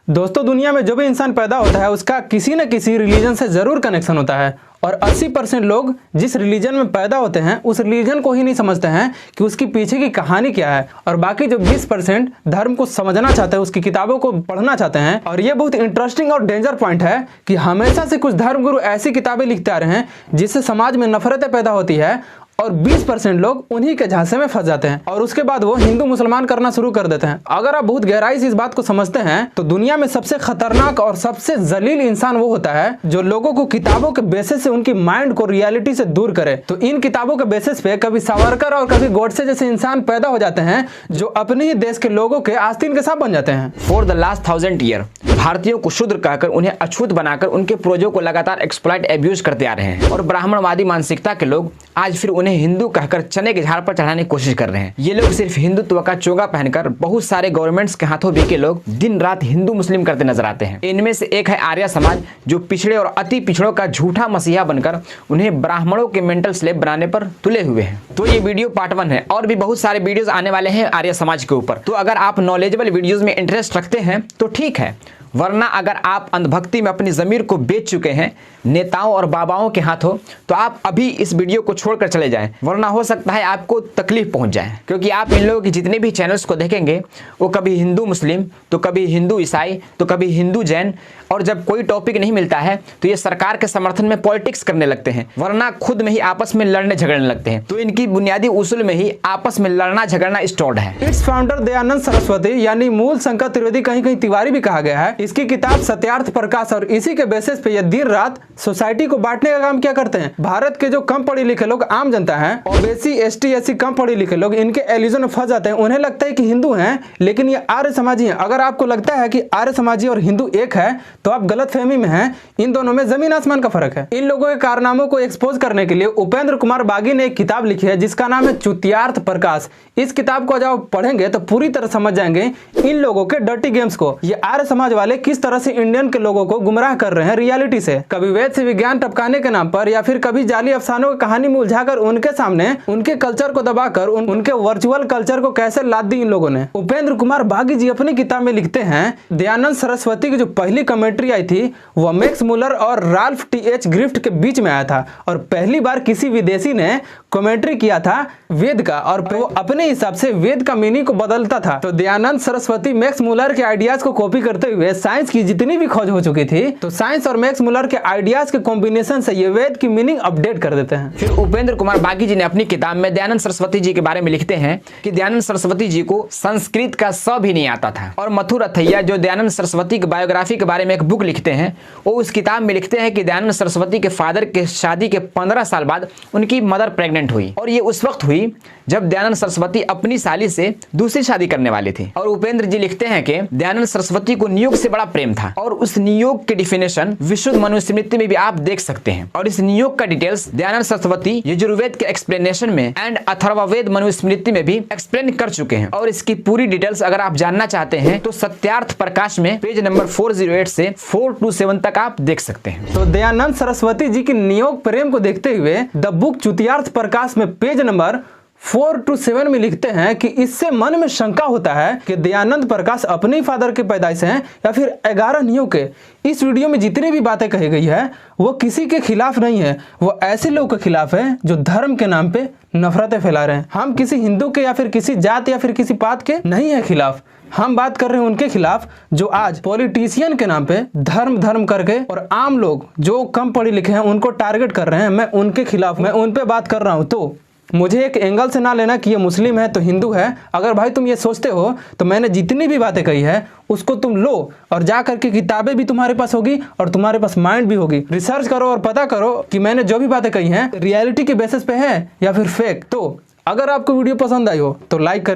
दोस्तों, दुनिया में जो भी इंसान पैदा होता है उसका किसी न किसी रिलीजन से ज़रूर कनेक्शन होता है और 80% लोग जिस रिलीजन में पैदा होते हैं उस रिलीजन को ही नहीं समझते हैं कि उसकी पीछे की कहानी क्या है, और बाकी जो 20% धर्म को समझना चाहते हैं, उसकी किताबों को पढ़ना चाहते हैं। और ये बहुत इंटरेस्टिंग और डेंजर पॉइंट है कि हमेशा से कुछ धर्मगुरु ऐसी किताबें लिखते आ रहे हैं जिससे समाज में नफरतें पैदा होती है और 20% लोग उन्हीं के झांसे में फंस जाते हैं और उसके बाद वो हिंदू मुसलमान करना शुरू कर देते हैं। अगर आप बहुत गहराई से इस बात को समझते हैं तो दुनिया में सबसे खतरनाक और सबसे जलील इंसान वो होता है जो लोगों को किताबों के बेसिस से उनकी माइंड को रियलिटी से दूर करे। तो इन किताबों के बेसिस पे कभी सावरकर और कभी गोडसे जैसे इंसान पैदा हो जाते हैं जो अपने ही देश के लोगों के आस्तीन के सांप बन जाते हैं। फॉर द लास्ट 1000 ईयर भारतीयों को शूद्र कहकर उन्हें अछूत बनाकर उनके पूर्वजों को लगातार एक्सप्लॉइट एब्यूज करते आ रहे हैं और ब्राह्मणवादी मानसिकता के लोग आज फिर उन्हें हिंदू कहकर चने के झाड़ पर चढ़ाने की कोशिश कर रहे हैं। ये लोग सिर्फ हिंदुत्व का चोगा पहनकर बहुत सारे गवर्नमेंट्स के हाथों बिके लोग दिन रात हिंदू मुस्लिम करते नजर आते हैं। इनमें से एक है आर्य समाज, जो पिछड़े और अति पिछड़ों का झूठा मसीहा बनकर उन्हें ब्राह्मणों के मेंटल स्लेव बनाने पर तुले हुए हैं। तो ये वीडियो पार्ट 1 है और भी बहुत सारे वीडियोज आने वाले हैं आर्य समाज के ऊपर। तो अगर आप नॉलेजेबल वीडियोज में इंटरेस्ट रखते हैं तो ठीक है, वरना अगर आप अंधभक्ति में अपनी ज़मीर को बेच चुके हैं नेताओं और बाबाओं के हाथों तो आप अभी इस वीडियो को छोड़कर चले जाएं, वरना हो सकता है आपको तकलीफ पहुंच जाए। क्योंकि आप इन लोगों के जितने भी चैनल्स को देखेंगे वो कभी हिंदू मुस्लिम तो कभी हिंदू ईसाई तो कभी हिंदू जैन, और जब कोई टॉपिक नहीं मिलता है तो ये सरकार के समर्थन में पॉलिटिक्स करने लगते हैं, वरना खुद में ही आपस में लड़ने झगड़ने लगते हैं। तो इनकी बुनियादी उसूल में ही आपस में लड़ना झगड़ना स्टोर्ड है। इट्स फाउंडर दयानंद सरस्वती यानी मूल शंकर त्रिवेदी, कहीं कहीं तिवारी भी कहा गया है। इसकी किताब सत्यार्थ प्रकाश, और इसी के बेसिस पे ये दिन रात सोसाइटी को बांटने का काम क्या करते हैं। भारत के जो कम पढ़े लिखे लोग, आम जनता है, ओबीसी एसटी एससी कम पढ़े लिखे लोग इनके एलिजन में फंस जाते हैं। उन्हें लगता है कि हिंदू हैं लेकिन ये आर्य समाजी हैं। अगर आपको लगता है कि आर्य समाजी और हिंदू एक है तो आप गलतफहमी में हैं। इन दोनों में जमीन आसमान का फर्क है। इन लोगों के कारनामों को एक्सपोज करने के लिए उपेंद्र कुमार बागी ने एक किताब लिखी है जिसका नाम है चुतियार्थ प्रकाश। इस किताब को जब आप पढ़ेंगे तो पूरी तरह समझ जाएंगे इन लोगों के डर्टी गेम्स को। ये आर्य समाज वाले किस तरह से इंडियन के लोगों को गुमराह कर रहे हैं रियलिटी से, कभी वेद से विज्ञान टपकाने के नाम पर, या फिर कभी जाली अफसानों की कहानी में उलझाकर उनके सामने उनके कल्चर को दबाकर उनके वर्चुअल कल्चर को कैसे लाद दी इन लोगों ने। उपेंद्र कुमार बागी जी अपनी किताब में लिखते हैं, दयानंद सरस्वती की जो पहली कमेंट्री आई थी वो मैक्स मुलर और राल्फ टी.एच. ग्रिफ्ट के बीच में आया था और पहली बार किसी विदेशी ने कमेंट्री किया था वेद का, और वो अपने हिसाब से वेद का मीनिंग को बदलता था। तो दयानंद सरस्वती मैक्स मुलर के आइडियाज को कॉपी करते हुए साइंस की जितनी भी खोज हो चुकी थी तो साइंस और मैक्स मुलर के आइडियाज के कॉम्बिनेशन से ये वेद की मीनिंग अपडेट कर देते हैं। फिर उपेंद्र कुमार बागी जी ने अपनी किताब में दयानंद सरस्वती जी के बारे में लिखते हैं कि दयानंद सरस्वती जी को संस्कृत का स भी नहीं आता था। और मथुर अथैया जो दयानंद सरस्वती की बायोग्राफी के बारे में एक बुक लिखते हैं, वो उस किताब में लिखते हैं कि दयानंद सरस्वती के फादर के शादी के 15 साल बाद उनकी मदर प्रेग्नेंट हुई, और ये उस वक्त हुई जब दयानंद सरस्वती अपनी साली से दूसरी शादी करने वाले थे। और उपेंद्र जी लिखते हैं कि दयानंद सरस्वती को नियोग से बड़ा प्रेम था, और उस नियोग के डिफिनेशन विशुद्ध मनुस्मृति में भी आप देख सकते हैं। और इस नियोग का डिटेल्स दयानंद सरस्वती यजुर्वेद के एक्सप्लेनेशन में एंड अथर्ववेद मनुस्मृति में भी एक्सप्लेन कर चुके हैं। और इसकी पूरी डिटेल्स अगर आप जानना चाहते हैं तो सत्यार्थ प्रकाश में पेज नंबर 408 से 427 तक आप देख सकते हैं। तो दयानंद सरस्वती जी की नियोग प्रेम को देखते हुए द बुक चुतियार्थ प्रकाश में पेज नंबर 427 में लिखते हैं कि इससे मन में शंका होता है कि दयानंद प्रकाश अपने फादर के पैदाइश हैं या फिर 11 नियोग के। इस वीडियो में जितनी भी बातें कही गई है वो किसी के खिलाफ नहीं है, वो ऐसे लोगों के खिलाफ है जो धर्म के नाम पे नफरतें फैला रहे हैं। हम किसी हिंदू के या फिर किसी जात या फिर किसी पात के नहीं है खिलाफ, हम बात कर रहे हैं उनके खिलाफ जो आज पॉलिटिशियन के नाम पे धर्म करके और आम लोग जो कम पढ़े लिखे हैं उनको टारगेट कर रहे हैं। मैं उनके खिलाफ, मैं उन पे बात कर रहा हूं। तो मुझे एक एंगल से ना लेना कि ये मुस्लिम है तो हिंदू है। अगर भाई तुम ये सोचते हो तो मैंने जितनी भी बातें कही है उसको तुम लो और जा करके किताबें भी तुम्हारे पास होगी और तुम्हारे पास माइंड भी होगी। रिसर्च करो और पता करो कि मैंने जो भी बातें कही हैं रियलिटी के बेसिस पे है या फिर फेक। तो अगर आपको वीडियो पसंद आई हो तो लाइक करें।